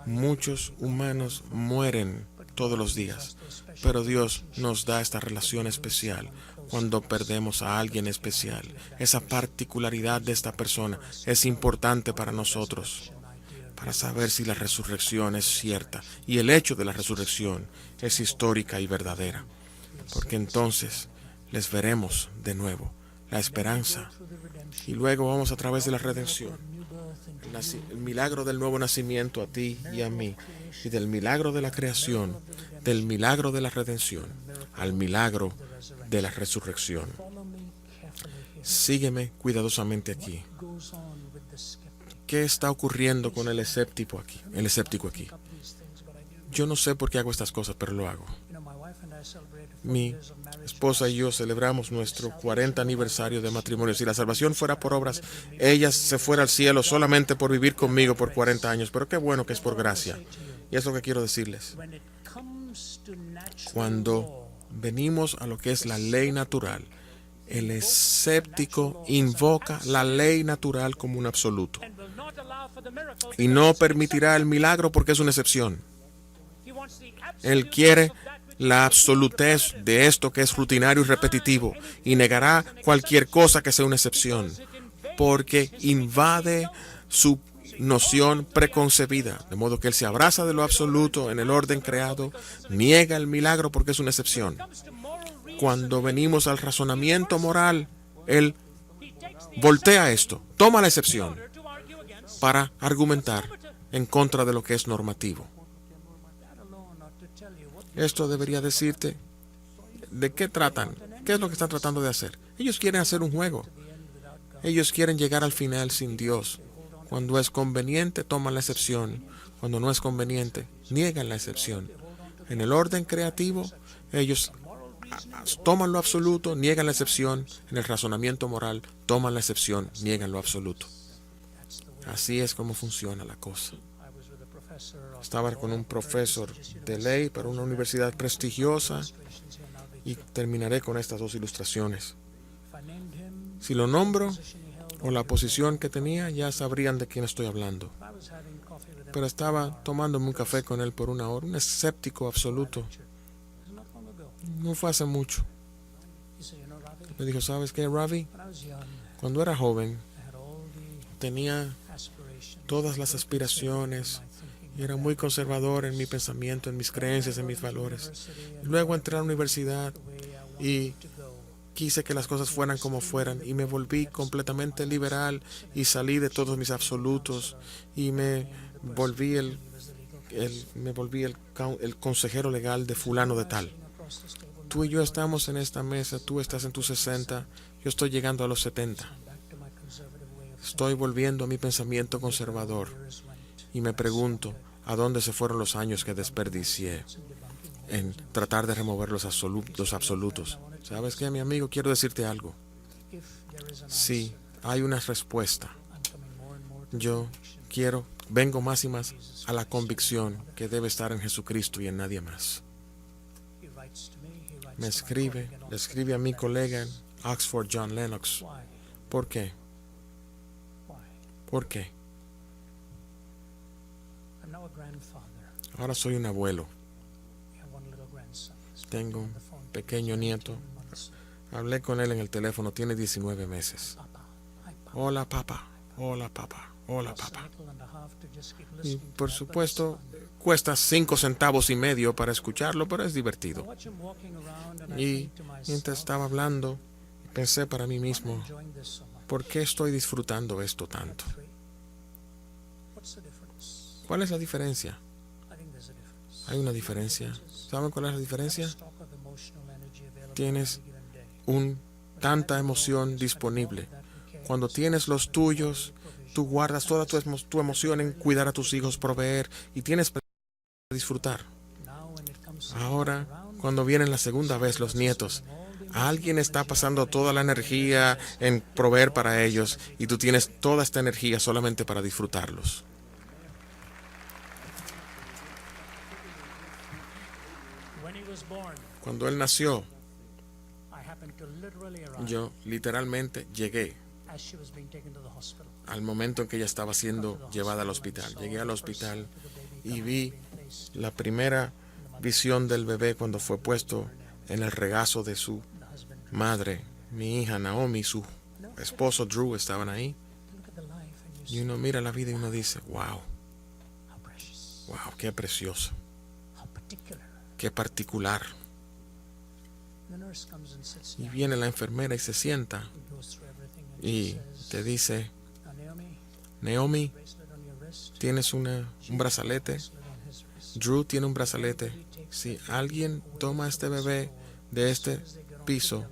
Muchos humanos mueren todos los días, pero Dios nos da esta relación especial cuando perdemos a alguien especial. Esa particularidad de esta persona es importante para nosotros, para saber si la resurrección es cierta y el hecho de la resurrección es histórica y verdadera, porque entonces les veremos de nuevo, la esperanza, y luego vamos a través de la redención, el milagro del nuevo nacimiento a ti y a mí, y del milagro de la creación, del milagro de la redención, al milagro de la resurrección. Sígueme cuidadosamente aquí. ¿Qué está ocurriendo con el escéptico aquí? Yo no sé por qué hago estas cosas, pero lo hago. Mi esposa y yo celebramos nuestro 40 aniversario de matrimonio. Si la salvación fuera por obras, ella se fuera al cielo solamente por vivir conmigo por 40 años. Pero qué bueno que es por gracia. Y es lo que quiero decirles. Cuando venimos a lo que es la ley natural, el escéptico invoca la ley natural como un absoluto y no permitirá el milagro porque es una excepción. Él quiere la absolutez de esto que es rutinario y repetitivo y negará cualquier cosa que sea una excepción porque invade su noción preconcebida, de modo que él se abraza de lo absoluto en el orden creado, niega el milagro porque es una excepción. Cuando venimos al razonamiento moral, él voltea esto, toma la excepción para argumentar en contra de lo que es normativo. Esto debería decirte de qué tratan, qué es lo que están tratando de hacer. Ellos quieren hacer un juego. Ellos quieren llegar al final sin Dios. Cuando es conveniente, toman la excepción. Cuando no es conveniente, niegan la excepción. En el orden creativo, ellos toman lo absoluto, niegan la excepción. En el razonamiento moral, toman la excepción, niegan lo absoluto. Así es como funciona la cosa. Estaba con un profesor de ley para una universidad prestigiosa y terminaré con estas dos ilustraciones. Si lo nombro o la posición que tenía, ya sabrían de quién estoy hablando. Pero estaba tomándome un café con él por una hora, un escéptico absoluto. No fue hace mucho. Me dijo, ¿sabes qué, Ravi? Cuando era joven, tenía todas las aspiraciones y era muy conservador en mi pensamiento, en mis creencias, en mis valores. Luego entré a la universidad y quise que las cosas fueran como fueran y me volví completamente liberal y salí de todos mis absolutos y me volví el me volví el consejero legal de fulano de tal. Tú y yo estamos en esta mesa, tú estás en tus 60, yo estoy llegando a los 70. Estoy volviendo a mi pensamiento conservador y me pregunto, ¿a dónde se fueron los años que desperdicié en tratar de remover los absolutos? ¿Sabes qué, mi amigo? Quiero decirte algo. Sí, hay una respuesta. Yo vengo más y más a la convicción que debe estar en Jesucristo y en nadie más. Le escribe a mi colega en Oxford, John Lennox. ¿Por qué? ¿Por qué? Ahora soy un abuelo. Tengo un pequeño nieto. Hablé con él en el teléfono, tiene 19 meses. Hola, papá. Hola, papá. Hola, papá. Y por supuesto, cuesta 5 centavos y medio para escucharlo, pero es divertido. Y mientras estaba hablando, pensé para mí mismo, ¿por qué estoy disfrutando esto tanto? ¿Cuál es la diferencia? Hay una diferencia. ¿Saben cuál es la diferencia? Tienes tanta emoción disponible. Cuando tienes los tuyos, tú guardas toda tu emoción en cuidar a tus hijos, proveer, y tienes para disfrutar. Ahora, cuando vienen la segunda vez los nietos, alguien está pasando toda la energía en proveer para ellos y tú tienes toda esta energía solamente para disfrutarlos. Cuando él nació, yo literalmente llegué al momento en que ella estaba siendo llevada al hospital. Llegué al hospital y vi la primera visión del bebé cuando fue puesto en el regazo de su madre. Mi hija Naomi, su esposo Drew estaban ahí. Y uno mira la vida y uno dice, wow, qué precioso, qué particular. Y viene la enfermera y se sienta y te dice, Naomi, tienes un brazalete. Drew tiene un brazalete. Si alguien toma a este bebé de este piso,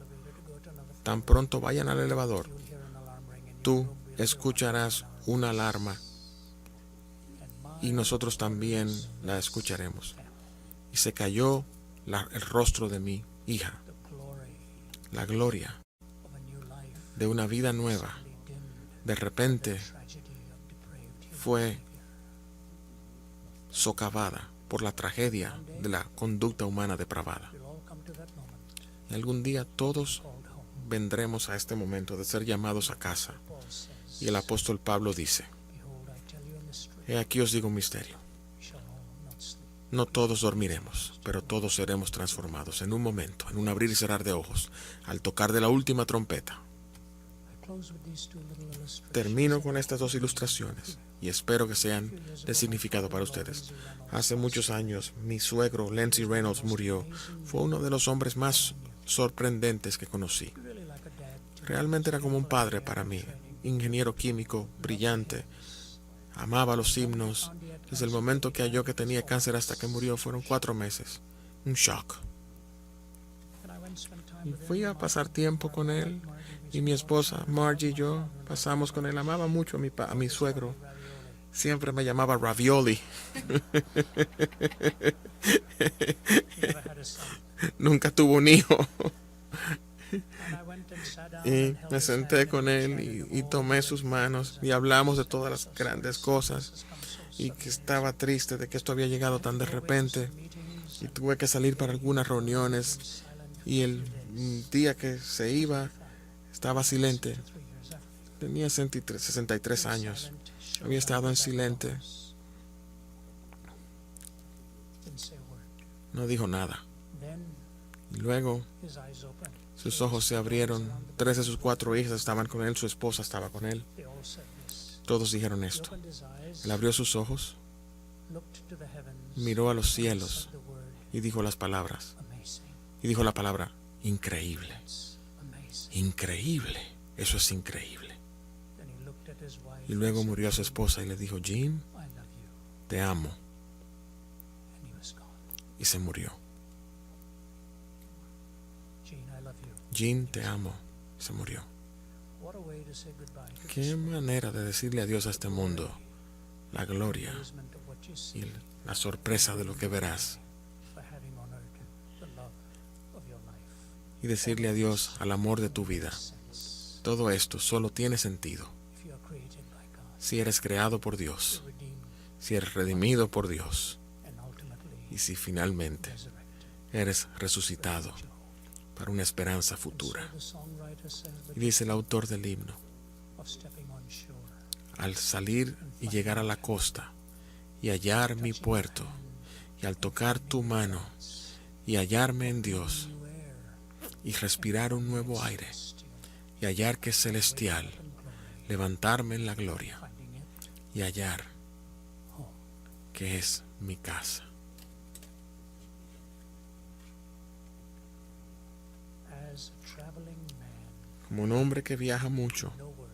tan pronto vayan al elevador, tú escucharás una alarma y nosotros también la escucharemos. Y se cayó el rostro de mi hija. La gloria de una vida nueva de repente fue socavada por la tragedia de la conducta humana depravada. Y algún día todos vendremos a este momento de ser llamados a casa. Y el apóstol Pablo dice, he aquí os digo un misterio. No todos dormiremos, pero todos seremos transformados en un momento, en un abrir y cerrar de ojos, al tocar de la última trompeta. Termino con estas dos ilustraciones y espero que sean de significado para ustedes. Hace muchos años, mi suegro, Lindsay Reynolds, murió. Fue uno de los hombres más sorprendentes que conocí. Realmente era como un padre para mí, ingeniero químico, brillante. Amaba los himnos. Desde el momento que halló que tenía cáncer hasta que murió fueron 4 meses. Un shock. Y fui a pasar tiempo con él y mi esposa Margie y yo pasamos con él. Amaba mucho a mi suegro. Siempre me llamaba Ravioli. Nunca tuvo un hijo. Y me senté con él y tomé sus manos y hablamos de todas las grandes cosas y que estaba triste de que esto había llegado tan de repente y tuve que salir para algunas reuniones y el día que se iba estaba silente. Tenía 63 años. Había estado en silente. No dijo nada. Y luego sus ojos se abrieron. 3 de sus 4 hijas estaban con él. Su esposa estaba con él. Todos dijeron esto. Él abrió sus ojos, miró a los cielos y dijo las palabras. Y dijo la palabra, increíble. Increíble. Eso es increíble. Y luego murió a su esposa y le dijo, Jean, te amo. y se murió. Jean, I love you. Jean, te amo, se murió. What a way to say goodbye to Qué this manera de decirle adiós a este mundo, la gloria amazement of what you see y la sorpresa de lo que verás, by having honored the love of your life. y decirle adiós al amor de tu vida. Sense, Todo esto solo tiene sentido if you are created by God, si eres creado por Dios, redeemed, si eres redimido por Dios and ultimately y si finalmente resurrected. eres resucitado para una esperanza So futura. the songwriter says Y the dice el autor del himno, of stepping on shore, al salir y llegar a la costa y hallar mi puerto, y al tocar tu mano y hallarme en Dios new air, y respirar un nuevo aire still y hallar que es celestial, and glory, levantarme en la gloria finding it y hallar home. que es mi casa. As a traveling man, Como un hombre que viaja mucho, no word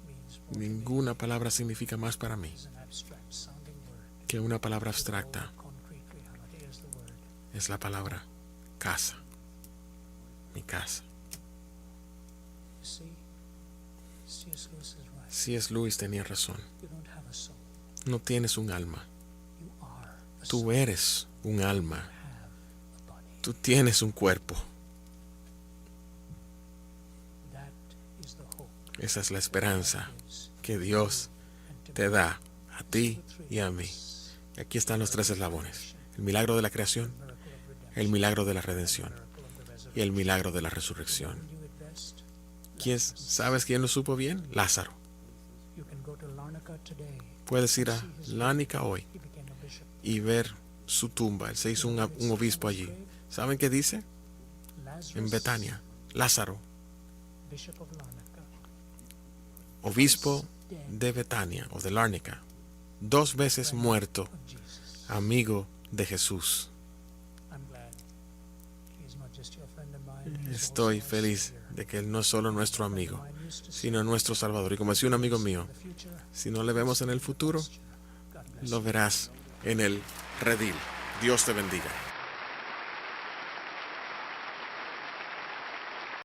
means more to me ninguna palabra significa más para mí as an abstract sounding word. que una palabra abstracta. Concrete reality is the word. Es la palabra casa, mi casa. You see, C.S. Lewis is right. C.S. Lewis tenía razón. You don't have a soul. No tienes un alma. You are a soul. Tú eres un alma. Have a body. Tú tienes un cuerpo. That is the hope Esa es la esperanza gives que Dios and to te da a ti y a mí. Y aquí están los tres eslabones. El milagro de la creación, miracle of redemption, el milagro de la redención miracle of the resurrection. y el milagro de la resurrección. You it best. ¿Sabes quién lo supo bien? Lázaro. You can go to Larnaca today. Puedes ir a Lánica hoy He became a bishop. y ver su tumba. Él se hizo un obispo allí. ¿Saben qué dice? Lazarus, En Betania. Lázaro, bishop of Larnaca, obispo de Betania o de Lárnica, 2 veces muerto, of Jesus. amigo de Jesús. I'm glad he is not just your friend of mine. He's Estoy also our feliz Savior. de que Él no es solo nuestro amigo, Mine used to say, sino nuestro Salvador. Y como decía un amigo mío, the future, si no le vemos en el futuro, God bless lo verás en el redil. Dios te bendiga.